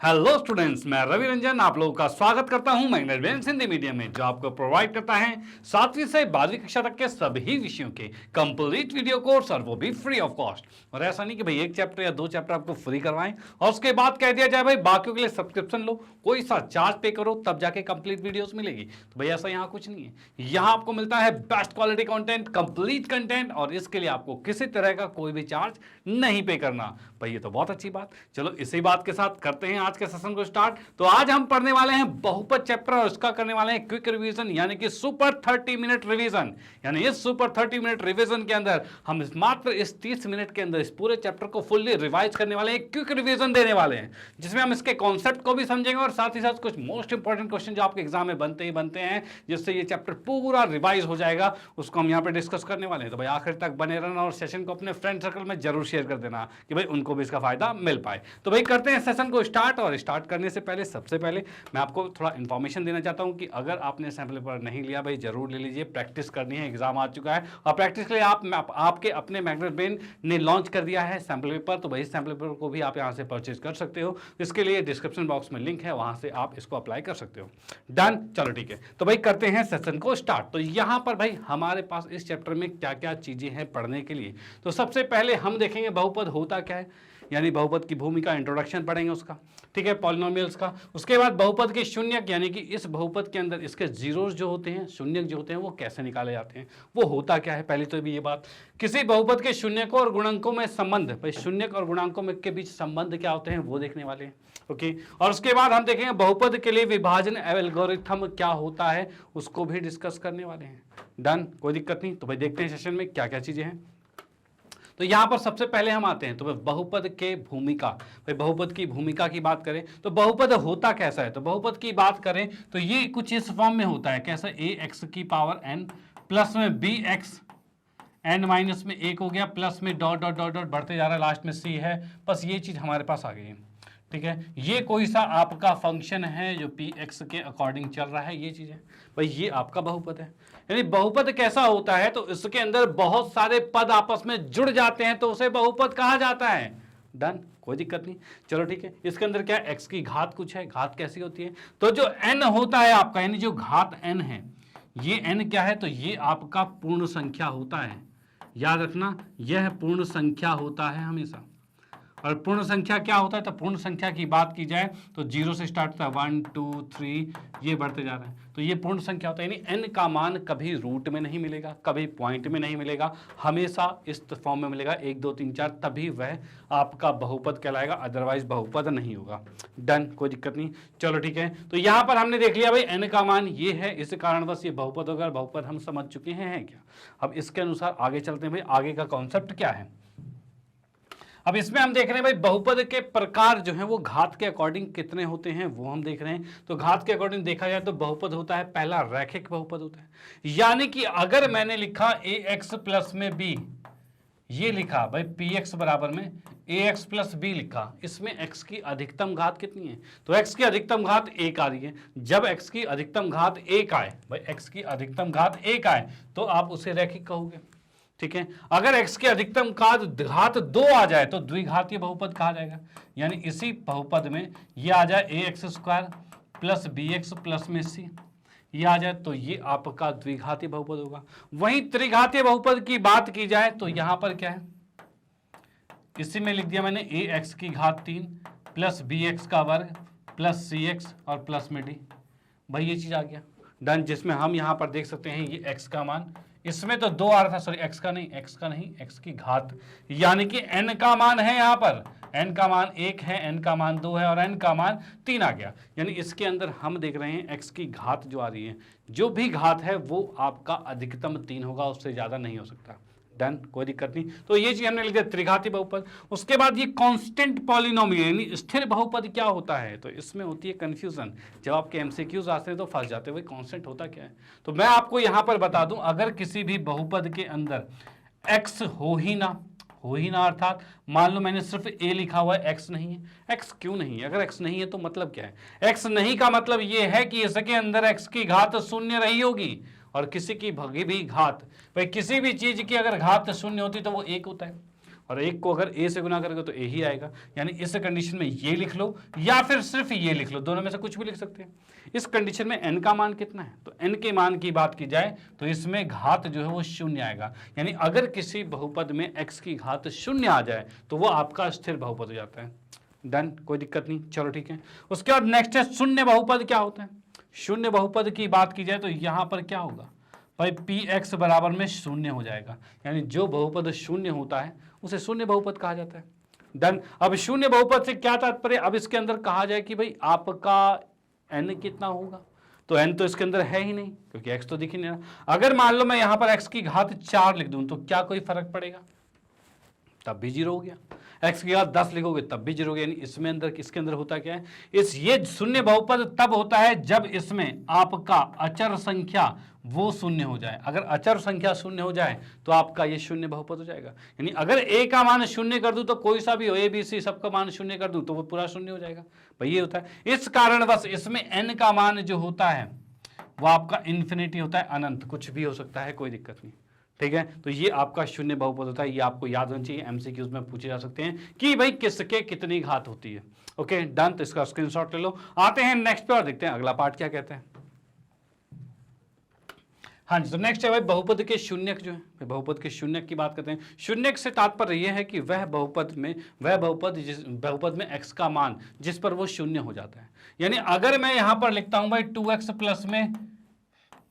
Hello students, मैं रवि रंजन आप लोगों का स्वागत करता हूं मैग्नेट ब्रेन्स हिंदी मीडियम में, जो आपको प्रोवाइड करता है 7वीं से 12वीं कक्षा तक के सभी विषयों के कंप्लीट वीडियो कोर्स, और वो भी फ्री ऑफ कॉस्ट। और ऐसा नहीं कि भाई एक चैप्टर या दो चैप्टर आपको फ्री करवाएं और उसके बाद कह दिया जाए भाई बाकियों के लिए सब्सक्रिप्शन लो, कोई सा चार्ज पे करो तब जाके कंप्लीट वीडियोस मिलेगी। तो भाई ऐसा यहाँ कुछ नहीं है, यहाँ आपको मिलता है best quality content, complete content, और इसके लिए आपको किसी तरह का कोई भी चार्ज नहीं पे करना। भाई ये तो बहुत अच्छी बात। चलो इसी बात के साथ करते हैं आज के सेशन को स्टार्ट। तो आज हम पढ़ने वाले हैं बहुपद चैप्टर और इसका करने वाले हैं क्विक रिवीजन, यानी कि सुपर 30 मिनट रिवीजन। यानी इस सुपर 30 मिनट रिवीजन के अंदर हम मात्र इस 30 मिनट के अंदर इस पूरे चैप्टर को फुल्ली रिवाइज करने वाले हैं, क्विक रिवीजन देने वाले हैं, जिसमें हम इसके कॉन्सेप्ट को भी समझेंगे और साथ ही साथ कुछ मोस्ट इंपॉर्टेंट क्वेश्चन जो आपके एग्जाम में बनते हैं, जिससे ये चैप्टर पूरा रिवाइज हो जाएगा, उसको हम यहाँ पे डिस्कस करने वाले हैं। तो भाई आखिर तक बने रहना और सेशन को अपने फ्रेंड सर्कल में जरूर शेयर कर देना कि भाई उनको भी इसका फायदा मिल पाए। तो भाई करते हैं सेशन को स्टार्ट। और स्टार्ट करने से पहले सबसे पहले मैं आपको थोड़ा इन्फॉर्मेशन देना चाहता हूं कि अगर आपने सैम्पल पेपर नहीं लिया भाई जरूर ले लीजिए, प्रैक्टिस करनी है, एग्जाम आ चुका है और प्रैक्टिस के लिए आपके अपने मैग्नेट ब्रेन ने लॉन्च कर दिया है सैम्पल पेपर। तो भाई सैम्पल पेपर को भी आप यहां से परचेज कर सकते हो, इसके लिए डिस्क्रिप्शन बॉक्स में लिंक है, वहां से आप इसको अप्लाई कर सकते हो। डन, चलो ठीक है। तो भाई करते हैं सेशन को स्टार्ट। तो यहां पर भाई हमारे पास इस चैप्टर में क्या क्या चीजें हैं पढ़ने के लिए। तो सबसे पहले हम देखेंगे बहुपद होता क्या है, यानी बहुपद की भूमिका, इंट्रोडक्शन पढ़ेंगे उसका, ठीक है, पॉलिनोमियल्स का। उसके बाद बहुपद के शून्यक, यानी कि इस बहुपद के अंदर इसके जीरोस जो होते हैं, शून्यक जो होते हैं, वो कैसे निकाले जाते हैं, वो होता क्या है। पहले तो भी ये बात, किसी बहुपद के शून्यकों और गुणकों में संबंध, भाई शून्यक और गुणांकों में के बीच संबंध क्या होते हैं वो देखने वाले हैं, ओके। और उसके बाद हम देखेंगे बहुपद के लिए विभाजन एल्गोरिथम क्या होता है, उसको भी डिस्कस करने वाले हैं। डन, कोई दिक्कत नहीं। तो भाई देखते हैं सेशन में क्या क्या चीजें हैं। तो यहां पर सबसे पहले हम आते हैं तो बहुपद के भूमिका। भाई बहुपद की भूमिका की बात करें तो बहुपद होता कैसा है। तो बहुपद की बात करें तो ये कुछ इस फॉर्म में होता है, कैसा, ए एक्स की पावर एन प्लस में बी एक्स एन माइनस में एक हो गया, प्लस में डॉट डॉट डॉट डॉट बढ़ते जा रहा है, लास्ट में सी है। बस ये चीज हमारे पास आ गई है, ठीक है। ये कोई सा आपका फंक्शन है जो पी एक्स के अकॉर्डिंग चल रहा है, ये चीज है भाई, ये आपका बहुपद है। यानी बहुपद कैसा होता है तो इसके अंदर बहुत सारे पद आपस में जुड़ जाते हैं तो उसे बहुपद कहा जाता है। डन, कोई दिक्कत नहीं। चलो ठीक है, इसके अंदर क्या एक्स की घात कुछ है, घात कैसी होती है, तो जो एन होता है आपका, यानी जो घात एन है, ये एन क्या है तो ये आपका पूर्ण संख्या होता है। याद रखना, यह पूर्ण संख्या होता है हमेशा। और पूर्ण संख्या क्या होता है, तो पूर्ण संख्या की बात की जाए तो 0 से स्टार्ट होता है, 1 2 3 ये बढ़ते जा रहा है, तो ये पूर्ण संख्या होता है। यानी n का मान कभी रूट में नहीं मिलेगा, कभी पॉइंट में नहीं मिलेगा, हमेशा इस फॉर्म में मिलेगा 1 2 3 4, तभी वह आपका बहुपद कहलाएगा, अदरवाइज बहुपद नहीं होगा। डन, कोई दिक्कत नहीं। चलो ठीक है, तो यहां पर हमने देख लिया भाई n का मान ये है, इस कारणवश ये बहुपद होगा। बहुपद हम समझ चुके हैं क्या। अब इसके अनुसार आगे चलते हैं भाई, आगे का कॉन्सेप्ट क्या है। अब इसमें हम देख रहे हैं भाई बहुपद के प्रकार जो हैं वो घात के अकॉर्डिंग कितने होते हैं वो हम देख रहे हैं। तो घात के अकॉर्डिंग देखा जाए तो बहुपद होता है, पहला रैखिक बहुपद होता है। यानी कि अगर मैंने लिखा ए एक्स प्लस में बी, ये लिखा भाई पी एक्स बराबर में ए एक्स प्लस बी लिखा, इसमें एक्स की अधिकतम घात कितनी है, तो एक्स की अधिकतम घात 1 आ रही है। जब एक्स की अधिकतम घात 1 आए, भाई एक्स की अधिकतम घात 1 आए तो आप उसे रैखिक कहोगे, ठीक है। अगर x की अधिकतम घात 2 आ जाए तो द्विघातीय बहुपद कहा जाएगा। यानी इसी बहुपद में ये आ जाए a x square plus b x plus में सी, ये आ जाए तो ये आपका द्विघातीय बहुपद होगा। वहीं त्रिघातीय बहुपद की बात की जाए तो यहां पर क्या है, इसी में लिख दिया मैंने ए एक्स की घात 3 प्लस बी एक्स का वर्ग प्लस सी एक्स और प्लस में डी, भाई ये चीज आ गया। डन, जिसमें हम यहां पर देख सकते हैं ये x का मान, इसमें तो 2 आ रहा था, सॉरी x का नहीं x की घात, यानी कि n का मान है, यहां पर n का मान 1 है, n का मान 2 है और n का मान 3 आ गया। यानी इसके अंदर हम देख रहे हैं x की घात जो आ रही है, जो भी घात है वो आपका अधिकतम 3 होगा, उससे ज्यादा नहीं हो सकता। डन, कोई दिक्कत नहीं। तो ये चीज हमने लिख दिया त्रिघाती बहुपद। उसके बाद ये कांस्टेंट पॉलिनोमियल यानी स्थिर बहुपद क्या होता है, तो इसमें होती है कंफ्यूजन, जब आपके एमसीक्यूज आते हैं तो फंस जाते हैं भाई कांस्टेंट होता क्या है। तो मैं आपको यहां पर बता दूं, अगर किसी भी बहुपद के अंदर x हो ही ना, अर्थात मान लो मैंने सिर्फ a लिखा हुआ है, x नहीं है। x क्यों नहीं है, अगर x नहीं है तो मतलब क्या है, x नहीं का मतलब ये है कि इसके अंदर x की घात 0 रही होगी, और किसी की भगी भी घात, भाई किसी भी चीज की अगर घात 0 होती तो वो 1 होता है, और एक को अगर a से गुना करोगे तो a ही आएगा। यानी इस कंडीशन में ये लिख लो या फिर सिर्फ ये लिख लो, दोनों में से कुछ भी लिख सकते हैं। इस कंडीशन में n का मान कितना है, तो n के मान की बात की जाए तो इसमें घात जो है वो शून्य आएगा। यानी अगर किसी बहुपद में x की घात शून्य आ जाए तो वो आपका स्थिर बहुपद हो जाता है। डन, कोई दिक्कत नहीं, चलो ठीक है। उसके बाद नेक्स्ट है शून्य बहुपद क्या होता है। शून्य बहुपद की बात की जाए तो यहां पर क्या होगा भाई, px बराबर में शून्य हो जाएगा। यानी जो बहुपद शून्य होता है उसे शून्य बहुपद कहा जाता है। डन। अब शून्य बहुपद से क्या तात्पर्य, अब इसके अंदर कहा जाए कि भाई आपका n कितना होगा, तो n तो इसके अंदर है ही नहीं क्योंकि x तो दिख ही नहीं रहा। अगर मान लो मैं यहां पर x की घात 4 लिख दूं तो क्या कोई फर्क पड़ेगा, तब भी 0 हो गया। x की घात 10 लिखोगे तब भी 0 हो गया। यानी इसमें अंदर इसके अंदर होता क्या है, ये शून्य बहुपद तब होता है जब इसमें आपका अचर संख्या वो शून्य हो जाए। अगर अचर संख्या शून्य हो जाए तो आपका ये शून्य बहुपद हो जाएगा। यानी अगर a का मान शून्य कर दूं तो कोई सा भी हो, a b c सबका मान शून्य कर दूं तो वो पूरा शून्य हो जाएगा। भाई ये होता है। इस कारणवश इसमें n का मान जो होता है वो आपका इन्फिनिटी होता है, अनंत, कुछ भी हो सकता है, कोई दिक्कत नहीं। ठीक है, तो ये आपका शून्य बहुपद होता है। ये आपको याद होना चाहिए, एमसीक्यूज में पूछे जा सकते हैं कि भाई किसके कितनी घात होती है। ओके डन, तो इसका स्क्रीनशॉट ले लो। आते हैं नेक्स्ट पे और देखते हैं अगला पार्ट क्या कहते हैं। हाँ जी, तो नेक्स्ट है भाई बहुपद के शून्यक जो है, बहुपद के शून्यक की बात करते हैं। शून्यक से तात्पर्य यह है कि वह बहुपद में x का मान जिस पर वो शून्य हो जाता है। यानी अगर मैं यहां पर लिखता हूं भाई 2x प्लस में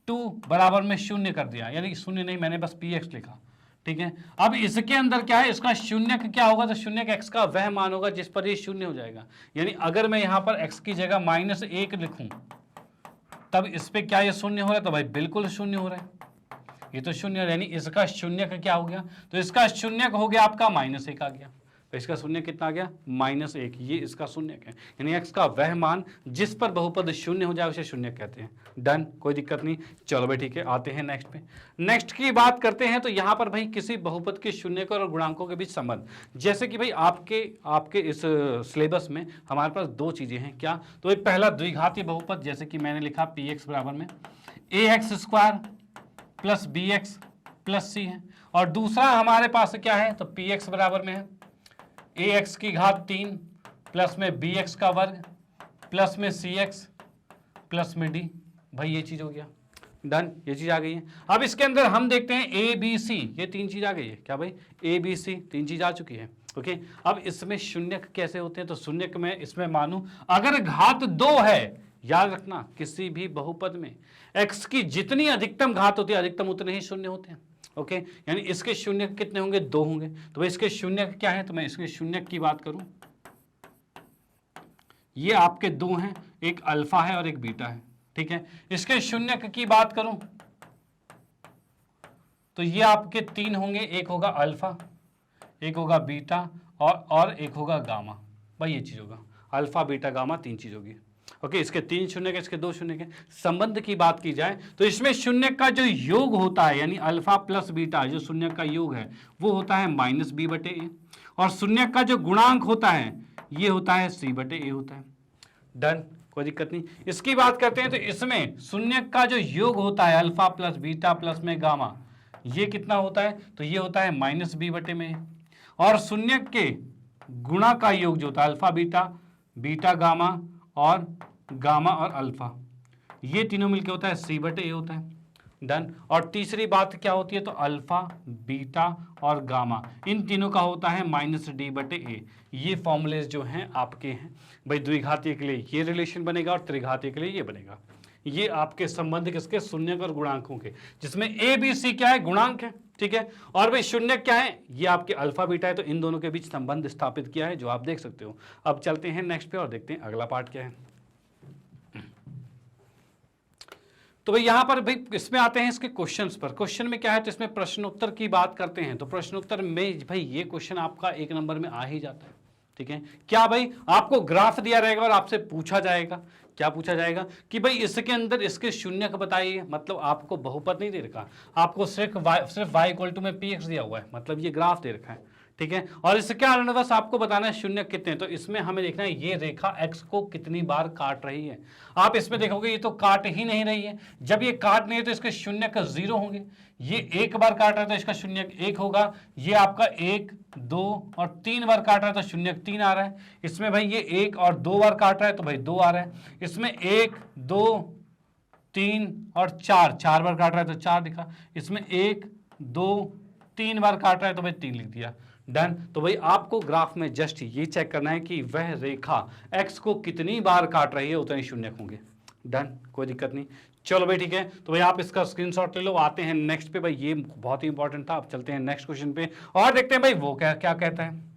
2 बराबर में शून्य कर दिया, यानी शून्य नहीं, मैंने बस px लिखा। ठीक है, अब इसके अंदर क्या है, इसका शून्यक क्या होगा, तो शून्यक x का वह मान होगा जिस पर ये शून्य हो जाएगा। यानी अगर मैं यहां पर x की जगह -1 लिखूं तब इस पे क्या ये शून्य हो रहा है, तो भाई बिल्कुल शून्य हो रहा है, ये तो शून्य। यानी इसका शून्यक क्या हो गया, तो इसका शून्यक हो गया आपका -1 आ गया। तो इसका शून्य कितना आ गया, -1, ये इसका शून्यक है। यानी x का वह मान जिस पर बहुपद शून्य हो जाए उसे शून्यक कहते हैं। डन, कोई दिक्कत नहीं। चलो भाई ठीक है, आते हैं नेक्स्ट पे। नेक्स्ट की बात करते हैं तो यहाँ पर भाई किसी बहुपद के शून्यक और गुणांकों के बीच संबंध, जैसे कि भाई आपके इस सिलेबस में हमारे पास दो चीजें हैं। क्या, तो एक पहला द्विघाती बहुपद, जैसे कि मैंने लिखा px बराबर में ax² plus bx plus c है, और दूसरा हमारे पास क्या है, तो px बराबर में है ax की घात 3 प्लस में bx का वर्ग प्लस में cx प्लस में d। भाई ये चीज हो गया। डन, ये चीज आ गई है। अब इसके अंदर हम देखते हैं a b c, ये तीन चीज आ गई है। क्या भाई, a b c तीन चीज आ चुकी है। ओके, अब इसमें शून्यक कैसे होते हैं, तो शून्यक में इसमें मानू अगर घात 2 है, याद रखना किसी भी बहुपद में x की जितनी अधिकतम घात होती है अधिकतम उतने ही शून्य होते हैं। ओके, यानी इसके शून्य कितने होंगे, 2 होंगे। तो भाई इसके शून्य क्या है, तो मैं इसके शून्य की बात करूं, ये आपके 2 हैं, एक अल्फा है और एक बीटा है। ठीक है, इसके शून्य की बात करूं तो ये आपके 3 होंगे, एक होगा अल्फा, एक होगा बीटा और एक होगा गामा। भाई ये चीज होगा, अल्फा बीटा गामा 3 चीज होगी। ओके, इसके 3 शून्य के, इसके 2 शून्य के। संबंध की बात की जाए तो इसमें शून्य का जो योग होता है, यानी अल्फा प्लस बीटा जो शून्य का योग है वो होता है -b/a, और शून्य का जो गुणांक होता है ये होता है c/a होता है। डन, कोई दिक्कत नहीं। इसकी बात करते हैं तो इसमें शून्य का जो योग होता है अल्फा प्लस बीटा प्लस में गामा, ये कितना होता है, तो ये होता है -b/में, और शून्य के गुणा का योग जो होता है अल्फा बीटा, बीटा गामा और गामा और अल्फा, ये तीनों मिलकर होता है c/a होता है। डन, और तीसरी बात क्या होती है, तो अल्फा बीटा और गामा इन तीनों का होता है -d/a। ये फॉर्मूलेज जो हैं आपके हैं भाई, द्विघातीय के लिए ये रिलेशन बनेगा और त्रिघातीय के लिए ये बनेगा। ये आपके संबंध किसके, शून्यक और गुणांकों के, जिसमें a b c क्या है, गुणांक है। ठीक है, और भाई शून्य क्या है, ये आपके अल्फा बीटा है, तो इन दोनों के बीच संबंध स्थापित किया है जो आप देख सकते हो। अब चलते हैं नेक्स्ट पे और देखते हैं अगला पार्ट क्या है। तो भाई यहां पर भाई इसमें आते हैं इसके क्वेश्चंस पर। क्वेश्चन में क्या है, तो इसमें प्रश्नोत्तर की बात करते हैं। तो प्रश्नोत्तर में भाई ये क्वेश्चन आपका 1 नंबर में आ ही जाता है। ठीक है, क्या भाई आपको ग्राफ दिया रहेगा और आपसे पूछा जाएगा, क्या पूछा जाएगा कि भाई इसके अंदर इसके शून्यक बताइए। मतलब आपको बहुपद नहीं दे रखा, आपको सिर्फ y = में px दिया हुआ है, मतलब ये ग्राफ दे रखा है। ठीक है। और इसके कारण बस आपको बताना है शून्य कितने, तो इसमें हमें देखना है ये रेखा x को कितनी बार काट रही है। आप इसमें देखोगे ये तो काट ही नहीं रही है, जब ये काट नहीं है तो इसके शून्य का 0 होंगे। ये एक बार काट रहा है तो इसका शून्य 1 होगा, ये आपका 1 2 और 3 बार काट रहा है तो शून्य 3 आ रहा है। इसमें भाई ये 1 और 2 बार काट रहा है तो भाई 2 आ रहा है। इसमें 1 2 3 और 4 बार काट रहा है तो 4 दिखा। इसमें 1 2 3 बार काट रहा है तो भाई 3 लिख दिया। डन। तो भाई आपको ग्राफ में जस्ट ये चेक करना है कि वह रेखा x को कितनी बार काट रही है, उतने शून्य होंगे। डन, कोई दिक्कत नहीं। चलो भाई ठीक है, तो भाई आप इसका स्क्रीनशॉट ले लो। आते हैं नेक्स्ट पे, भाई ये बहुत ही इंपॉर्टेंट था। अब चलते हैं नेक्स्ट क्वेश्चन पे और देखते हैं भाई वो क्या क्या कहता है।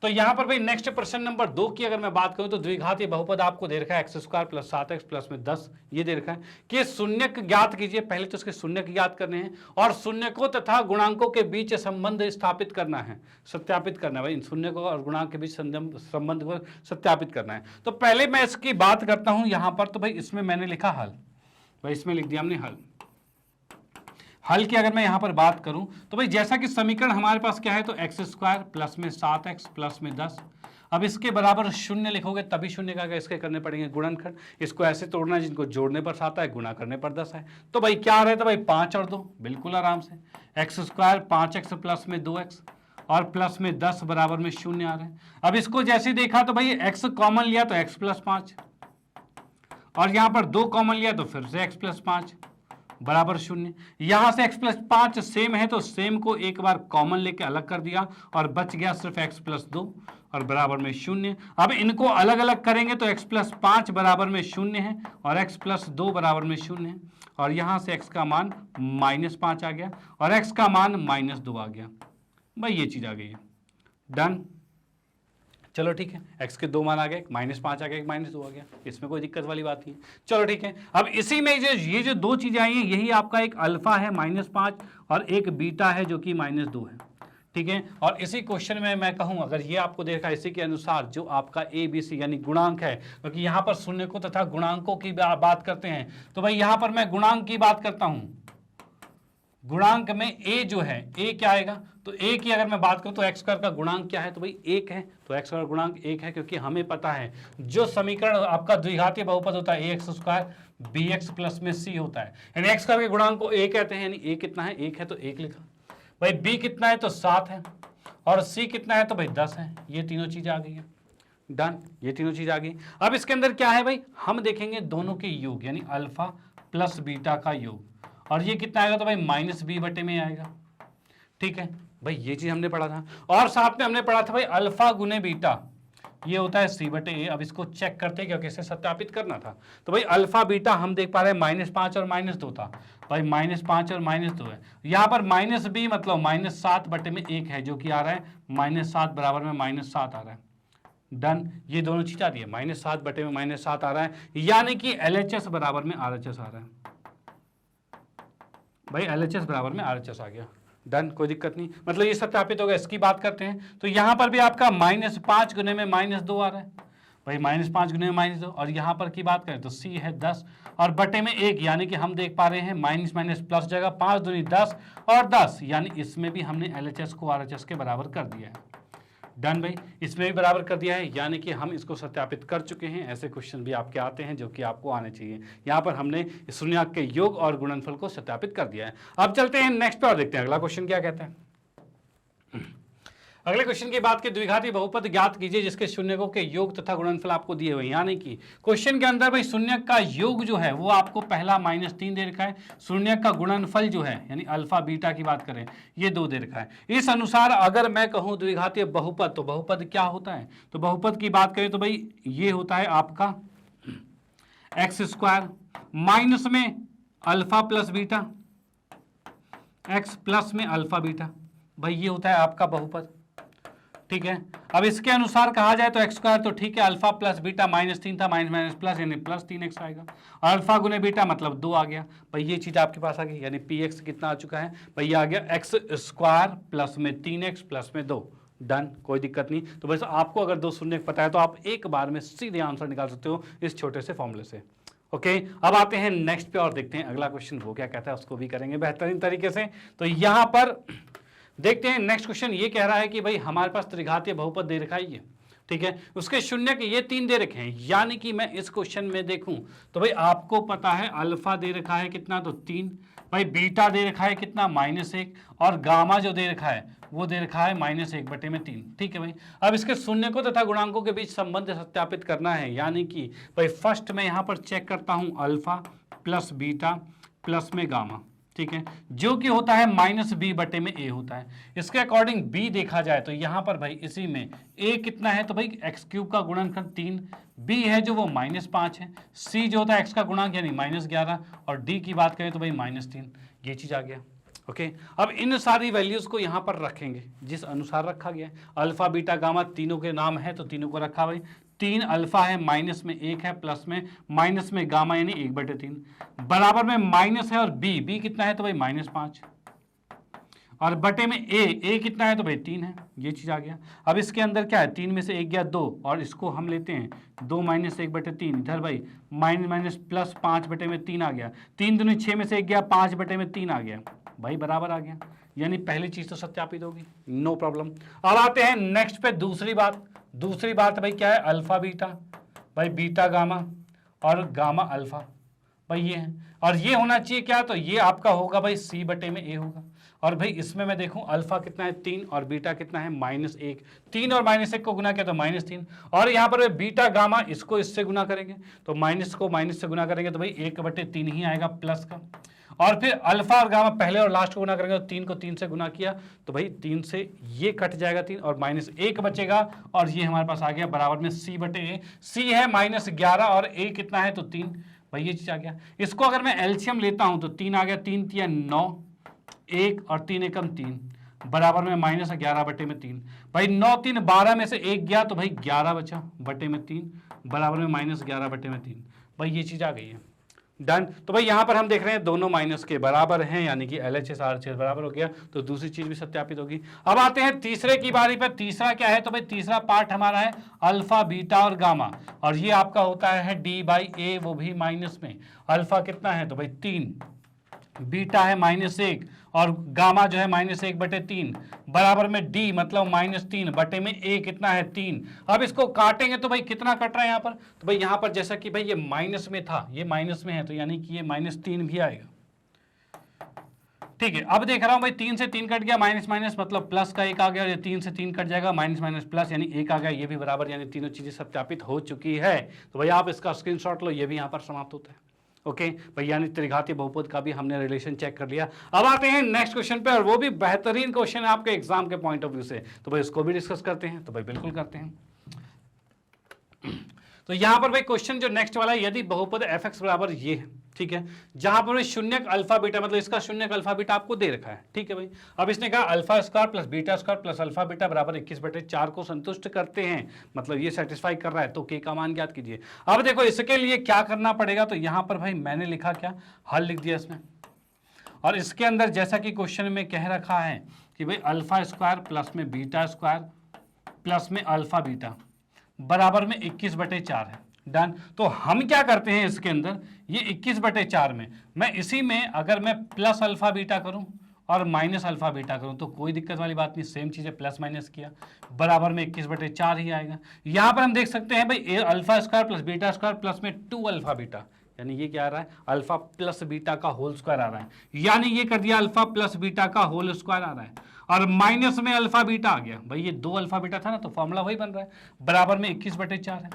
तो यहां पर भाई नेक्स्ट प्रश्न नंबर 2 की अगर मैं बात करूं तो द्विघातीय बहुपद आपको दे रखा है x² + 7x + में 10, ये दे रखा है कि शून्यक ज्ञात कीजिए। पहले तो इसके शून्यक ज्ञात करने हैं और शून्यकों तथा गुणांकों के बीच संबंध स्थापित करना है, सत्यापित करना है। भाई शून्यकों और गुणांक के बीच संबंध को सत्यापित करना है। तो पहले मैं इसकी बात करता हूं यहां पर। तो भाई इसमें मैंने लिखा हल, भाई इसमें लिख दिया हमने हल। हल की अगर मैं यहां पर बात करूं तो भाई जैसा कि समीकरण हमारे पास क्या है, तो x² + में 7x + में 10। अब इसके बराबर शून्य लिखोगे तभी शून्य का इसके करने पड़ेंगे गुणनखंड। इसको ऐसे तोड़ना है जिनको जोड़ने पर 7 है, गुणा करने पर 10 है। तो भाई क्या आ रहा है, तो भाई 5 और 2 बिल्कुल आराम से। x² 5x + में 2x और प्लस में 10 बराबर में शून्य आ रहे हैं। अब इसको जैसे देखा तो भाई x कॉमन लिया तो x + 5 और यहां पर 2 कॉमन लिया तो फिर से x + 5 बराबर शून्य। यहां से x + 5 सेम है तो सेम को एक बार कॉमन लेके अलग कर दिया और बच गया सिर्फ x + 2 और बराबर में शून्य। अब इनको अलग अलग करेंगे तो x + 5 बराबर में शून्य है और x + 2 बराबर में शून्य है और यहां से x का मान -5 आ गया और x का मान -2 आ गया। भाई ये चीज आ गई है। डन। चलो ठीक है, x के 2 मान आ गए, -5 आ गया, -2 आ गया, इसमें कोई दिक्कत वाली बात नहीं है। चलो ठीक है, अब इसी में ये जो 2 चीजें आई हैं, यही आपका एक अल्फा है -5 और एक बीटा है जो कि -2 है। ठीक है, और इसी क्वेश्चन में मैं कहूं अगर ये आपको देखा इसी के अनुसार जो आपका ABC यानी गुणांक है, क्योंकि तो यहाँ पर शून्यकों तथा गुणांकों की बात करते हैं, तो भाई यहाँ पर मैं गुणांक की बात करता हूं। गुणांक में a जो है, a क्या आएगा, तो a की अगर मैं बात करूं तो x² का गुणांक क्या है, तो भाई 1 है। तो x का गुणांक 1 है क्योंकि हमें पता है जो समीकरण आपका द्विघातीय बहुपद होता है ax² bx + में c होता है, यानी x के गुणांक को a कहते हैं, यानी a कितना है, 1 है तो 1 लिखा। भाई b कितना है तो 7 है और c कितना है तो भाई 10 है। ये तीनों चीज आ गई है। डन, ये तीनों चीज आ गई। अब इसके अंदर क्या है भाई, हम देखेंगे दोनों के योग यानी अल्फा + बीटा का योग, और ये कितना आएगा तो भाई -b/में आएगा। ठीक है भाई, ये चीज हमने पढ़ा था और साथ में हमने पढ़ा था भाई अल्फा गुने बीटा ये होता है c/a। अब इसको चेक करते हैं क्योंकि इसे सत्यापित करना था। तो भाई अल्फा बीटा हम देख पा रहे हैं -5 और -2 था, भाई -5 और -2 है। यहाँ पर -b मतलब -7/1 है जो कि आ रहा है -7 बराबर में -7 आ रहा है। डन, ये दोनों चीज आ रही है, -7/-7 आ रहा है, यानी कि LHS बराबर में RHS आ रहा है। भाई LHS बराबर में RHS आ गया। डन, कोई दिक्कत नहीं, मतलब ये सत्यापित हो गया। इसकी बात करते हैं तो यहां पर भी आपका -5 गुने में -2 आ रहा है, भाई -5 गुने में -2। और यहां पर की बात करें तो c है 10 और बटे में 1, यानी कि हम देख पा रहे हैं माइनस प्लस जगह 5 दूनी 10 और 10, यानी इसमें भी हमने LHS को RHS के बराबर कर दिया है। डन भाई, इसमें भी बराबर कर दिया है, यानी कि हम इसको सत्यापित कर चुके हैं। ऐसे क्वेश्चन भी आपके आते हैं जो कि आपको आने चाहिए। यहाँ पर हमने शून्यक के योग और गुणनफल को सत्यापित कर दिया है। अब चलते हैं नेक्स्ट पे और देखते हैं अगला क्वेश्चन क्या कहता है। अगले क्वेश्चन की बात की, द्विघाती बहुपद ज्ञात कीजिए जिसके शून्यकों के योग तथा गुणनफल आपको दिए हुए, यानी कि क्वेश्चन के अंदर भाई शून्यक का योग जो है वो आपको पहला -3 दे रखा है, शून्यक का गुणनफल जो है यानी अल्फा बीटा की बात करें ये 2 दे रखा है। इस अनुसार अगर मैं कहूं द्विघातीय बहुपद, तो बहुपद क्या होता है, तो बहुपद की बात करें तो भाई ये होता है आपका x² माइनस में अल्फा + बीटा, x प्लस में अल्फा बीटा, भाई ये होता है आपका बहुपद। ठीक है, अब इसके अनुसार कहा जाए तो x² तो ठीक है, अल्फा + बीटा -3 था, माइनस प्लस यानी +3x आएगा, अल्फा गुने बीटा मतलब 2 आ गया। भाई ये चीज आपके पास आ गई, यानी px कितना आ चुका है, भाई ये आ गया x² प्लस में 3x प्लस में 2। डन, कोई दिक्कत नहीं। तो बस आपको अगर 2 शून्य पता है तो आप एक बार में सीधे आंसर निकाल सकते हो इस छोटे से फॉर्मूले से। ओके, अब आते हैं नेक्स्ट पे और देखते हैं अगला क्वेश्चन वो क्या कहता है, उसको भी करेंगे बेहतरीन तरीके से। तो यहां पर देखते हैं नेक्स्ट क्वेश्चन। ये कह रहा है कि भाई हमारे पास त्रिघातीय बहुपद दे रखा है ये, ठीक है, उसके शून्य के ये 3 दे रखे हैं, यानी कि मैं इस क्वेश्चन में देखूं तो भाई आपको पता है अल्फा दे रखा है कितना, तो 3, भाई बीटा दे रखा है कितना, -1, और गामा जो दे रखा है वो दे रखा है -1/3, ठीक है भाई। अब इसके शून्य को तथा गुणांकों के बीच संबंध सत्यापित करना है, यानी कि भाई फर्स्ट मैं यहाँ पर चेक करता हूँ अल्फा प्लस बीटा प्लस में गामा, ठीक है, जो कि होता है -b/a होता है। इसके अकॉर्डिंग b देखा जाए तो यहां पर भाई इसी में a कितना है, तो भाई x³ का गुणनखंड 3, b है जो वो -5 है, c जो होता है x का गुणांक यानी -11, और d की बात करें तो भाई -3, ये चीज आ गया। ओके, अब इन सारी वैल्यूज को यहां पर रखेंगे जिस अनुसार रखा गया है। अल्फा बीटा गामा तीनों के नाम है तो तीनों को रखा भाई। 3 अल्फा है, माइनस में 1 है, प्लस में माइनस में गामा यानी 1/3, बराबर में माइनस है, और b कितना है तो भाई -5, और बटे में a कितना है तो भाई 3 है, ये चीज आ गया। अब इसके अंदर क्या है, 3 में से 1 गया 2, और इसको हम लेते हैं 2 - 1/3, इधर भाई माइनस प्लस 5/3 आ गया, 3 दूनी 6 में से 1 गया 5/3 आ गया भाई, बराबर आ गया, यानी पहली चीज तो सत्यापित होगी, नो प्रॉब्लम। अब आते हैं नेक्स्ट पे दूसरी बात भाई क्या है, अल्फा बीटा, भाई बीटा गामा और गामा अल्फा, भाई ये है, और ये होना चाहिए क्या, तो ये आपका होगा भाई c/a होगा। और भाई इसमें मैं देखूं अल्फा कितना है 3 और बीटा कितना है -1, 3 और -1 को गुना किया तो -3, और यहाँ पर बीटा गामा इसको इससे गुना करेंगे तो माइनस को माइनस से गुना करेंगे तो भाई 1/3 ही आएगा प्लस का, और फिर अल्फा और गामा पहले और लास्ट को गुना करेंगे तो 3 को 3 से गुना किया तो भाई 3 से ये कट जाएगा 3 और -1 बचेगा, और ये हमारे पास आ गया बराबर में c/a, c है -11 और a कितना है तो 3, भाई ये चीज आ गया। इसको अगर मैं एलसीएम लेता हूं तो 3 आ गया, 3 × 9, 1 और 3 एकम 3, बराबर में -11/3, भाई 9 3 12 में से 1 गया तो भाई 11 बचा बटे में 3, बराबर में -11/3, भाई ये चीज आ गई है, डन। तो भाई यहां पर हम देख रहे हैं दोनों माइनस के बराबर हैं, यानी कि LHS RHS बराबर हो गया, तो दूसरी चीज भी सत्यापित होगी। अब आते हैं तीसरे की बारी पर। तीसरा क्या है, तो भाई तीसरा पार्ट हमारा है अल्फा बीटा और गामा, और ये आपका होता है d/a, वो भी माइनस में। अल्फा कितना है तो भाई 3, बीटा है -1 और गामा जो है -1/3, बराबर में d मतलब -3 बटे में a कितना है 3। अब इसको काटेंगे तो भाई कितना कट रहा है यहाँ पर, तो भाई यहाँ पर जैसा कि भाई ये माइनस में था, ये माइनस में है तो यानी कि ये -3 भी आएगा, ठीक है। अब देख रहा हूं भाई 3 से 3 कट गया, माइनस माइनस मतलब प्लस का 1 आ गया, और ये 3 से 3 कट जाएगा, माइनस माइनस प्लस यानी 1 आ गया, ये भी बराबर, यानी तीनों चीजें सत्यापित हो चुकी है। तो भाई आप इसका स्क्रीनशॉट लो, ये भी यहाँ पर समाप्त होता है। ओके भाई, यानी त्रिघातीय बहुपद का भी हमने रिलेशन चेक कर लिया। अब आते हैं नेक्स्ट क्वेश्चन पे, और वो भी बेहतरीन क्वेश्चन है आपके एग्जाम के पॉइंट ऑफ व्यू से, तो भाई इसको भी डिस्कस करते हैं। तो भाई बिल्कुल करते हैं। तो यहां पर भाई क्वेश्चन जो नेक्स्ट वाला है, यदि बहुपद f(x) बराबर ये है, ठीक है, जहां पर शून्यक अल्फा बीटा, मतलब इसका शून्यक अल्फा बीटा आपको दे रखा है, ठीक है भाई। अब इसने कहा α² प्लस β² प्लस अल्फा बीटा बराबर 21/4 को संतुष्ट करते हैं, मतलब ये सेटिस्फाई कर रहा है, तो k का मान ज्ञात कीजिए। अब देखो इसके लिए क्या करना पड़ेगा, तो यहां पर भाई मैंने लिखा क्या, हल लिख दिया इसमें, और इसके अंदर जैसा कि क्वेश्चन में कह रखा है कि भाई α² प्लस में β² प्लस में अल्फा बीटा बराबर में 21/4 है, डन। तो हम क्या करते हैं इसके अंदर, ये 21/4 में मैं इसी में अगर मैं प्लस अल्फा बीटा करूं और माइनस अल्फा बीटा करूं तो कोई दिक्कत वाली बात नहीं, सेम चीज़ है, प्लस माइनस किया बराबर में 21/4 ही आएगा। यहां पर हम देख सकते हैं भाई α² प्लस β² प्लस में 2 अल्फा बीटा, यानी ये क्या आ रहा है, अल्फा प्लस बीटा का होल स्क्वायर आ रहा है, यानी ये कर दिया अल्फा प्लस बीटा का होल स्क्वायर आ रहा है, और माइनस में अल्फा बीटा आ गया, भाई ये 2 अल्फा बीटा था ना, तो फॉर्मूला वही बन रहा है, बराबर में 21/4 है,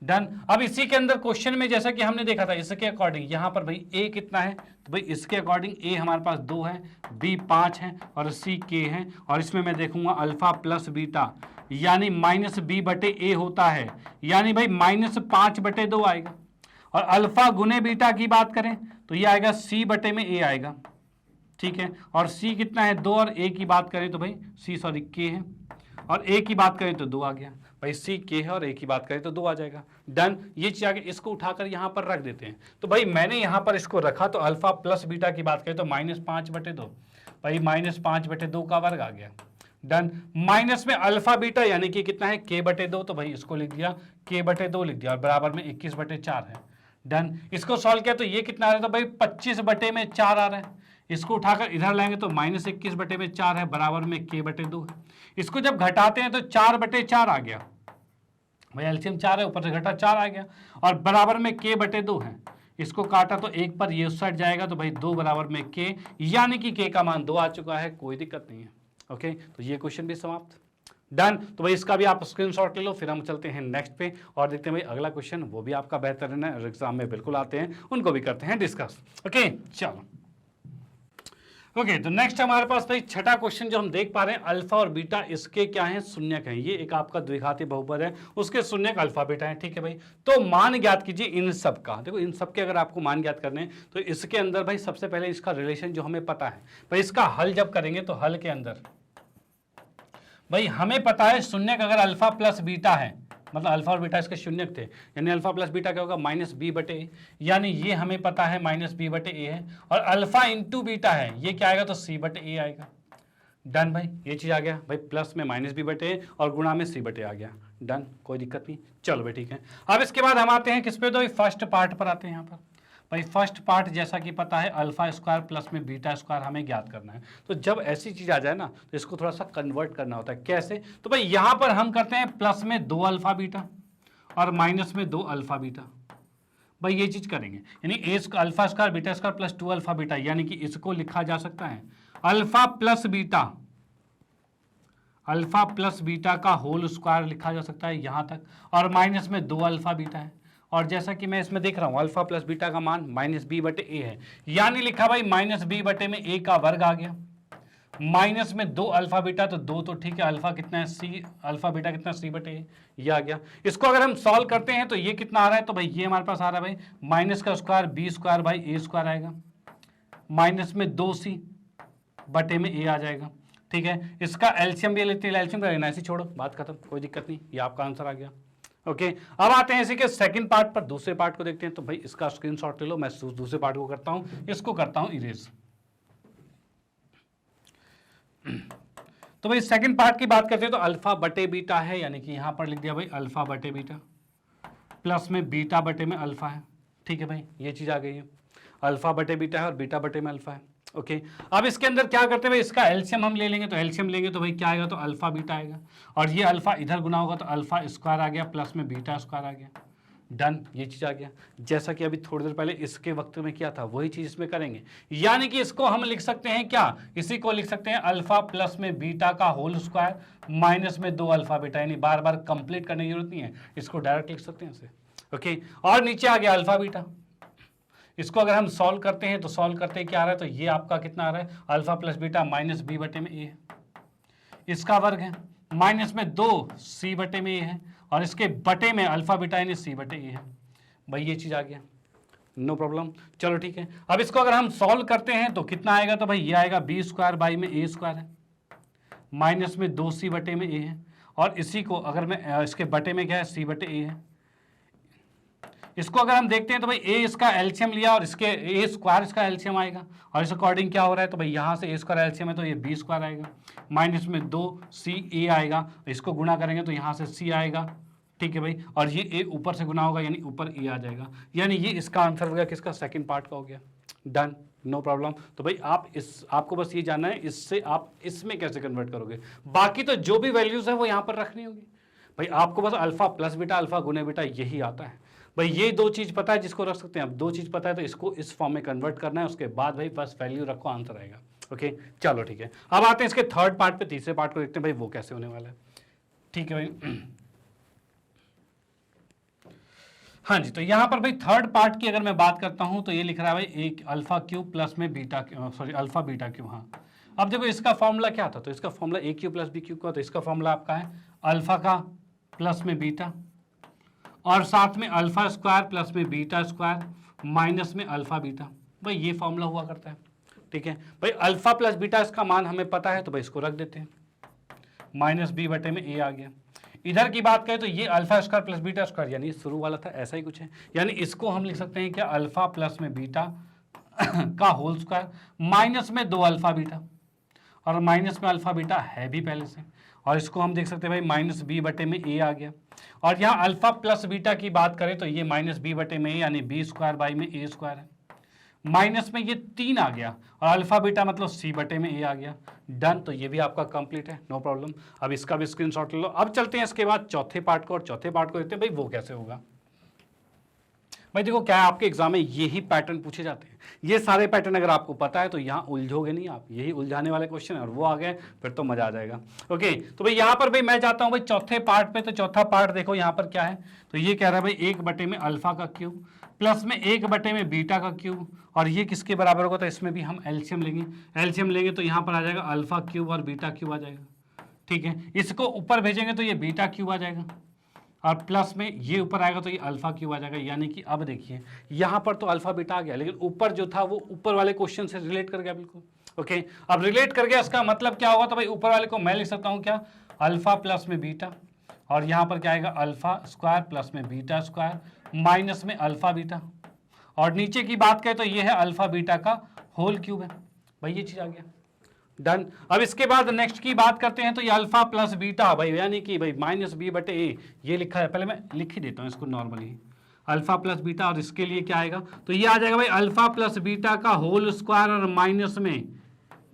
डन। अब इसी के अंदर क्वेश्चन में जैसा कि हमने देखा था, इसके अकॉर्डिंग यहाँ पर भाई a कितना है, तो भाई इसके अकॉर्डिंग a हमारे पास 2 है, b 5 है और c k है, और इसमें मैं देखूंगा अल्फा प्लस बीटा यानी -b/a होता है, यानी भाई -5/2 आएगा। और अल्फा गुने बीटा की बात करें तो ये आएगा c/a आएगा, ठीक है, और c कितना है 2, और a की बात करें तो भाई k है, और a की बात करें तो 2 आ गया, भाई c k है और a की बात करें तो 2 आ जाएगा, डन। ये चीज आगे इसको उठाकर यहाँ पर रख देते हैं। तो भाई मैंने यहाँ पर इसको रखा, तो अल्फा प्लस बीटा की बात करें तो -5/2, भाई -5/2 का वर्ग आ गया, डन। माइनस में अल्फा बीटा यानी कि कितना है k/2, तो भाई इसको लिख दिया k/2 लिख दिया, और बराबर में 21/4 है, डन। इसको सॉल्व किया तो ये कितना आ रहा है, तो भाई 25/4 आ रहा है, इसको उठाकर इधर लाएंगे तो -21/4 है, बराबर में k/2 है। इसको जब घटाते हैं तो 4/4 आ गया भाई, एलसीएम 4 है, ऊपर से घटा 4 आ गया, और बराबर में k/2 है। इसको काटा तो एक पर ये उस साइड जाएगा तो भाई 2 बराबर में k, यानी कि k का मान 2 आ चुका है, कोई दिक्कत नहीं है। ओके, तो ये क्वेश्चन भी समाप्त, डन। तो भाई इसका भी आप स्क्रीनशॉट ले लो, फिर हम चलते हैं नेक्स्ट पे और देखते हैं भाई अगला क्वेश्चन, वो भी आपका बेहतरीन है, एग्जाम में बिल्कुल आते हैं, उनको भी करते हैं डिस्कस। ओके चलो, ओके तो नेक्स्ट हमारे पास भाई छठा क्वेश्चन जो हम देख पा रहे हैं, अल्फा और बीटा इसके क्या है, शून्यक है। ये एक आपका द्विघाती बहुपद है, उसके शून्यक अल्फा बीटा है, ठीक है भाई। तो मान ज्ञात कीजिए इन सब का, देखो इन सब के अगर आपको मान ज्ञात करने हैं तो इसके अंदर भाई सबसे पहले इसका रिलेशन जो हमें पता है भाई, इसका हल जब करेंगे तो हल के अंदर भाई हमें पता है शून्यक अगर अल्फा प्लस बीटा है, मतलब अल्फा और बीटा इसके शून्यक थे, यानी अल्फा प्लस बीटा क्या होगा -b/a, यानी ये हमें पता है -b/a है, और अल्फा इंटू बीटा है, ये क्या आएगा तो c/a आएगा। डन भाई, ये चीज आ गया भाई, प्लस में -b/a और गुणा में c/a आ गया, डन, कोई दिक्कत नहीं। चलो भाई ठीक है, अब इसके बाद हम आते हैं किस पे, तो फर्स्ट पार्ट पर आते हैं। यहाँ पर भाई फर्स्ट पार्ट जैसा कि पता है अल्फा स्क्वायर प्लस में बीटा स्क्वायर हमें ज्ञात करना है। तो जब ऐसी चीज आ जाए ना तो इसको थोड़ा सा कन्वर्ट करना होता है, कैसे, तो भाई यहां पर हम करते हैं प्लस में 2 अल्फा बीटा और माइनस में 2 अल्फा बीटा। भाई ये चीज करेंगे, यानी a alpha square beta square plus 2 alpha beta, यानी कि इसको लिखा जा सकता है अल्फा प्लस बीटा का होल स्क्वायर लिखा जा सकता है यहां तक, और माइनस में 2 अल्फा बीटा है। और जैसा कि मैं इसमें देख रहा हूं अल्फा प्लस बीटा का मान -b/a है, यानी लिखा भाई -b/a में a का वर्ग आ गया, माइनस में 2 अल्फा बीटा, तो 2 तो ठीक है, अल्फा कितना है c, अल्फा बीटा कितना c/a, ये आ गया। इसको अगर हम सॉल्व करते हैं तो ये कितना आ रहा है, तो भाई ये हमारे पास आ रहा है भाई माइनस का square b square by a square आएगा, माइनस में 2c/a में a आ जाएगा, ठीक है। इसका एलसीएम भी लेते हैं, एलसीएम का लेना, ऐसे छोड़ो, बात खत्म, कोई दिक्कत नहीं, ये आपका आंसर आ गया। ओके अब आते हैं इसी के सेकंड पार्ट पर, दूसरे पार्ट को देखते हैं। तो भाई इसका स्क्रीनशॉट ले लो, मैं दूसरे पार्ट को करता हूं, इसको करता हूं इरेज। तो भाई सेकंड पार्ट की बात करते हैं तो अल्फा बटे बीटा है, यानी कि यहां पर लिख दिया भाई अल्फा बटे बीटा प्लस में बीटा बटे में अल्फा है, ठीक है भाई, ये चीज आ गई है, अल्फा बटे बीटा है और बीटा बटे में अल्फा है। ओके अब इसके अंदर क्या करते हैं भाई, इसका एलसीएम हम ले लेंगे, तो एलसीएम लेंगे तो भाई क्या आएगा, तो अल्फा बीटा आएगा, और ये अल्फा इधर गुना होगा तो अल्फा स्क्वायर आ गया प्लस में बीटा स्क्वायर आ गया, डन, ये चीज आ गया। जैसा कि अभी थोड़ी देर पहले इसके वक्त में किया था वही चीज इसमें करेंगे, यानी कि इसको हम लिख सकते हैं क्या, इसी को लिख सकते हैं अल्फा प्लस में बीटा का होल स्क्वायर माइनस में 2 अल्फा बीटा, यानी बार बार कंप्लीट करने की जरूरत नहीं है, इसको डायरेक्ट लिख सकते हैं इसे। ओके और नीचे आ गया अल्फा बीटा, इसको अगर हम सॉल्व करते हैं तो सॉल्व करते क्या आ रहा है, तो ये आपका कितना आ रहा है, अल्फा प्लस बीटा -b/a में a है, इसका वर्ग है, माइनस में 2c/a में a है, और इसके बटे में अल्फा बीटा यानी c/a है। भाई ये चीज आ गया, नो प्रॉब्लम, चलो ठीक है। अब इसको अगर हम सॉल्व करते हैं तो कितना आएगा, तो भाई ये आएगा b स्क्वायर बाई में a स्क्वायर है, माइनस में 2c/a में a है, और इसी को अगर मैं इसके बटे में क्या है, c/a है। इसको अगर हम देखते हैं तो भाई a इसका एलसीएम लिया और इसके a स्क्वायर इसका एलसीएम आएगा, और इस अकॉर्डिंग क्या हो रहा है, तो भाई यहाँ से a स्क्वायर एलसीएम है तो ये b स्क्वायर आएगा, माइनस में 2ca आएगा, इसको गुणा करेंगे तो यहाँ से c आएगा, ठीक है भाई, और ये a ऊपर से गुना होगा यानी ऊपर a आ जाएगा, यानी ये इसका आंसर हो गया, किसका, सेकंड पार्ट का हो गया, डन, नो प्रॉब्लम। तो भाई आपको बस ये जानना है इससे आप इसमें कैसे कन्वर्ट करोगे, बाकी तो जो भी वैल्यूज है वो यहाँ पर रखनी होगी। भाई आपको बस अल्फा प्लस बीटा अल्फा गुने बीटा यही आता है भाई, ये 2 चीज पता है जिसको रख सकते हैं। अब 2 चीज पता है तो इसको इस फॉर्म में कन्वर्ट करना है, उसके बाद भाई बस वैल्यू रखो, आंसर आएगा। ओके चलो ठीक है, अब आते हैं इसके थर्ड पार्ट पे, तीसरे पार्ट को देखते हैं भाई वो कैसे होने वाला है, ठीक है भाई। हाँ जी, तो यहाँ पर भाई थर्ड पार्ट की अगर मैं बात करता हूँ तो ये लिख रहा है भाई एक अल्फा क्यूब प्लस में beta, sorry alpha beta cube. हाँ अब देखो इसका फॉर्मूला क्या था, तो इसका फॉर्मूला ए क्यूब प्लस बी क्यूब का, तो इसका फॉर्मूला आपका है अल्फा का प्लस में बीटा और साथ में अल्फा स्क्वायर प्लस में बीटा स्क्वायर माइनस में अल्फा बीटा, भाई ये फॉर्मूला हुआ करता है, ठीक है भाई। अल्फा प्लस बीटा इसका मान हमें पता है तो भाई इसको रख देते हैं, -b/a में a आ गया। इधर की बात करें तो ये alpha square plus beta square, यानी शुरू वाला था ऐसा ही कुछ है, यानी इसको हम लिख सकते हैं क्या, अल्फा प्लस में बीटा का होल स्क्वायर माइनस में 2 अल्फा बीटा, और माइनस में अल्फा बीटा है भी पहले से, और इसको हम देख सकते हैं भाई -b/a में a आ गया। और यहाँ अल्फा प्लस बीटा की बात करें तो ये -b/a में यानी b स्क्वायर बाई में a स्क्वायर है, माइनस में ये 3 आ गया और अल्फा बीटा मतलब सी बटे में ए आ गया। डन, तो ये भी आपका कंप्लीट है, नो प्रॉब्लम। अब इसका भी स्क्रीनशॉट ले लो। अब चलते हैं इसके बाद चौथे पार्ट को, और चौथे पार्ट को देखते हैं भाई वो कैसे होगा। भाई देखो क्या है, आपके एग्जाम में यही पैटर्न पूछे जाते हैं। ये सारे पैटर्न अगर आपको पता है तो यहाँ उलझोगे नहीं आप, यही उलझाने वाले क्वेश्चन है, और वो आ गए फिर तो मजा आ जाएगा। ओके, तो भाई यहाँ पर भाई मैं जाता हूँ भाई चौथे पार्ट पे। तो चौथा पार्ट देखो यहाँ पर क्या है, तो ये कह रहा है भाई 1 बटे में अल्फा का क्यूब प्लस में 1 बटे में बीटा का क्यूब, और ये किसके बराबर होगा, तो इसमें भी हम एलसीएम लेंगे। एलसीएम लेंगे तो यहाँ पर आ जाएगा अल्फा क्यूब और बीटा क्यूब आ जाएगा। ठीक है, इसको ऊपर भेजेंगे तो ये बीटा क्यूब आ जाएगा, और प्लस में ये ऊपर आएगा तो ये अल्फा क्यूब आ जाएगा। यानी कि अब देखिए यहाँ पर तो अल्फा बीटा आ गया, लेकिन ऊपर जो था वो ऊपर वाले क्वेश्चन से रिलेट कर गया बिल्कुल। ओके, अब रिलेट कर गया, इसका मतलब क्या होगा, तो भाई ऊपर वाले को मैं लिख सकता हूँ क्या, अल्फा प्लस में बीटा, और यहाँ पर क्या आएगा अल्फा स्क्वायर प्लस में बीटा स्क्वायर माइनस में अल्फा बीटा, और नीचे की बात करें तो ये है अल्फा बीटा का होल क्यूब है। भाई ये चीज आ गया, डन। अब इसके बाद नेक्स्ट की बात करते हैं, तो ये अल्फा प्लस बीटा भाई, यानी कि भाई माइनस बी बटे ए, ये लिखा है, पहले मैं लिख ही देता हूँ इसको नॉर्मली, अल्फा प्लस बीटा, और इसके लिए क्या आएगा, तो ये आ जाएगा भाई अल्फा प्लस बीटा का होल स्क्वायर और माइनस में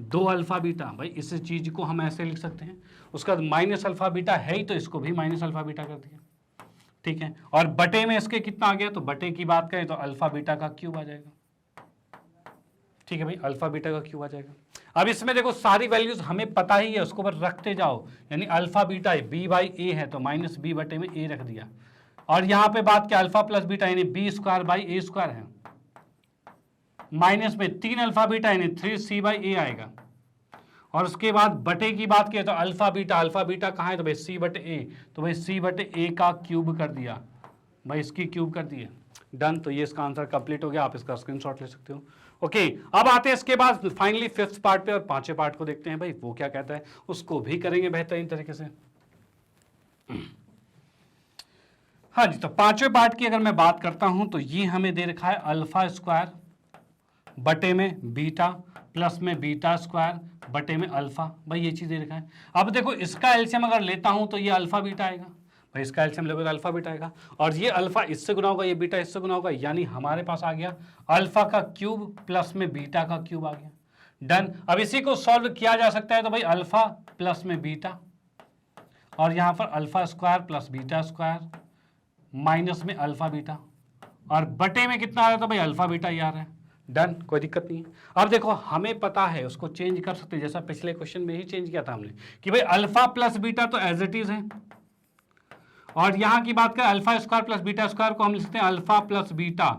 2 अल्फा बीटा। भाई इस चीज को हम ऐसे लिख सकते हैं, उसका माइनस अल्फा बीटा है ही तो इसको भी माइनस अल्फा बीटा कर दिया। ठीक है, और बटे में इसके कितना आ गया, तो बटे की बात करें तो अल्फा बीटा का क्यूब आ जाएगा। ठीक है भाई, अल्फा बीटा का क्यूब आ जाएगा। अब इसमें देखो सारी वैल्यूज हमें पता ही है, उसको बस रखते जाओ, यानी अल्फा बीटा है बी बाई ए है तो माइनस बी बटे में ए रख दिया, और यहां पे बात क्या अल्फा प्लस बीटा यानी B square by A square है, माइनस में 3 अल्फा बीटा यानी 3 सी बाई ए आएगा, और उसके बाद बटे की बात किया तो अल्फा बीटा कहाँ है, तो भाई सी बटे ए, तो भाई सी बटे ए का क्यूब कर दिया, भाई इसकी क्यूब कर दिया। डन, तो ये इसका आंसर कंप्लीट हो गया, आप इसका स्क्रीनशॉट ले सकते हो। ओके, अब आते हैं इसके बाद फाइनली 5th पार्ट पे, और 5वें पार्ट को देखते हैं भाई वो क्या कहता है, उसको भी करेंगे बेहतरीन तरीके से। हाँ जी, तो 5वें पार्ट की अगर मैं बात करता हूं तो ये हमें दे रखा है अल्फा स्क्वायर बटे में बीटा प्लस में बीटा स्क्वायर बटे में अल्फा। भाई ये चीज दे रखा है। अब देखो इसका एलसीएम अगर लेता हूं तो ये अल्फा बीटा आएगा, भाई इसका एलसीएम लोगे तो अल्फा बीटा आएगा, और ये अल्फा इससे गुना होगा, ये बीटा इससे गुना होगा, यानी हमारे पास आ गया अल्फा का क्यूब प्लस में बीटा का क्यूब आ गया। डन, अब इसी को सॉल्व किया जा सकता है, तो भाई अल्फा प्लस में बीटा, और यहां पर alpha square plus beta square minus में अल्फा बीटा, और बटे में कितना आ रहा है, तो भाई अल्फा बीटा ही आ रहा है। डन, कोई दिक्कत नहीं है। अब देखो हमें पता है, उसको चेंज कर सकते हैं, जैसा पिछले क्वेश्चन में ही चेंज किया था हमने कि भाई अल्फा प्लस बीटा तो एज इट इज है, और यहां की बात करें alpha square plus beta square को हम लिख सकते हैं अल्फा प्लस बीटा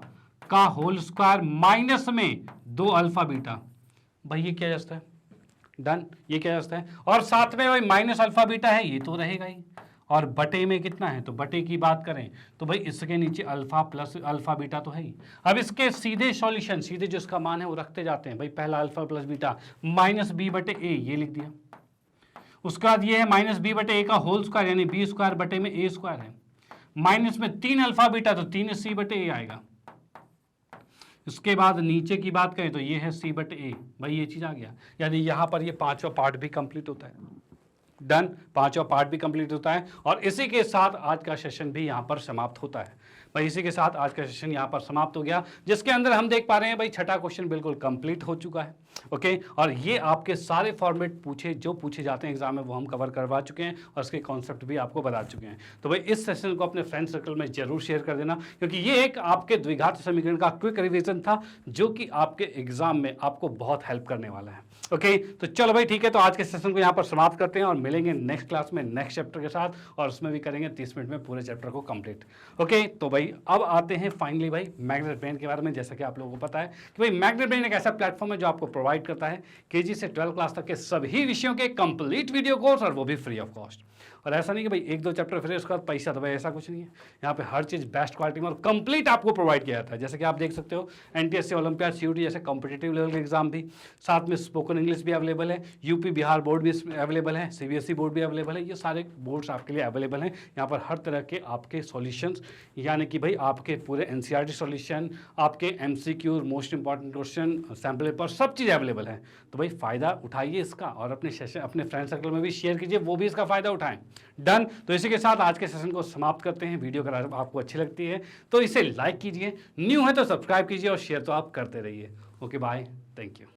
का होल स्क्वायर माइनस में 2 अल्फा बीटा। भाई ये क्या जाता है, डन, ये क्या जाता है, और साथ में भाई माइनस अल्फा बीटा है, ये तो रहेगा ही, और बटे में कितना है, तो बटे की बात करें तो भाई इसके नीचे अल्फा प्लस अल्फा बीटा तो है ही। अब इसके सीधे सॉल्यूशन, सीधे जो इसका मान है वो रखते जाते हैं। भाई पहला alpha plus beta minus B बटे ए, ये लिख दिया, उसके बाद ये है माइनस बी बटे ए का होल स्क्वायर यानी बी स्क्वायर बटे में ए स्क्वायर है, माइनस में 3 अल्फा बीटा तो 3 सी बटे ए आएगा। उसके बाद नीचे की बात करें तो ये है सी बटे ए, भाई ये चीज आ गया, यानी यहां पर ये 5वां पार्ट भी कंप्लीट होता है। डन, 5वां पार्ट भी कंप्लीट होता है, और इसी के साथ आज का सेशन भी यहां पर समाप्त होता है। भाई इसी के साथ आज का सेशन यहाँ पर समाप्त हो गया, जिसके अंदर हम देख पा रहे हैं भाई छठा क्वेश्चन बिल्कुल कंप्लीट हो चुका है। ओके, और ये आपके सारे फॉर्मेट जो पूछे जाते हैं एग्जाम में वो हम कवर करवा चुके हैं, और इसके कॉन्सेप्ट भी आपको बता चुके हैं। तो भाई इस सेशन को अपने फ्रेंड सर्कल में जरूर शेयर कर देना, क्योंकि ये एक आपके द्विघात समीकरण का क्विक रिवीजन था जो कि आपके एग्जाम में आपको बहुत हेल्प करने वाला है। ओके, तो चलो भाई ठीक है, तो आज के सेशन को यहाँ पर समाप्त करते हैं, और मिलेंगे नेक्स्ट क्लास में नेक्स्ट चैप्टर के साथ, और उसमें भी करेंगे 30 मिनट में पूरे चैप्टर को कंप्लीट। ओके, तो भाई अब आते हैं फाइनली भाई मैग्नेट ब्रेन के बारे में। जैसा कि आप लोगों को पता है कि भाई मैग्नेट ब्रेन एक ऐसा प्लेटफॉर्म है जो आपको प्रोवाइड करता है केजी से 12 क्लास तक के सभी विषयों के कंप्लीट वीडियो कोर्स, और वो भी फ्री ऑफ कॉस्ट। और ऐसा नहीं कि भाई 1-2 चैप्टर फिर उसके बाद पैसा, तो भाई ऐसा कुछ नहीं है। यहाँ पे हर चीज़ बेस्ट क्वालिटी में और कंप्लीट आपको प्रोवाइड किया जाता है। जैसे कि आप देख सकते हो एनटीएससी, ओलंपियाड, सीयूटी जैसे कॉम्पिटेटिव लेवल के एग्जाम भी, साथ में स्पोकन इंग्लिश भी अवेलेबल है, यूपी बिहार बोर्ड भी अवेलेबल है, सीबीएसई बोर्ड भी अवेलेबल है। ये सारे बोर्ड्स आपके लिए अवेलेबल हैं। यहाँ पर हर तरह के आपके सॉल्यूशंस, यानी कि भाई आपके पूरे एनसीईआरटी सॉल्यूशन, आपके MCQ, most important question, sample paper, सब चीज़ अवेलेबल है। तो भाई फ़ायदा उठाइए इसका, और अपने फ्रेंड सर्कल में भी शेयर कीजिए, वो भी इसका फ़ायदा उठाएं। डन। तो इसी के साथ आज के सेशन को समाप्त करते हैं। वीडियो अगर आपको अच्छी लगती है तो इसे लाइक कीजिए, न्यू है तो सब्सक्राइब कीजिए और शेयर तो आप करते रहिए। Okay bye, thank you.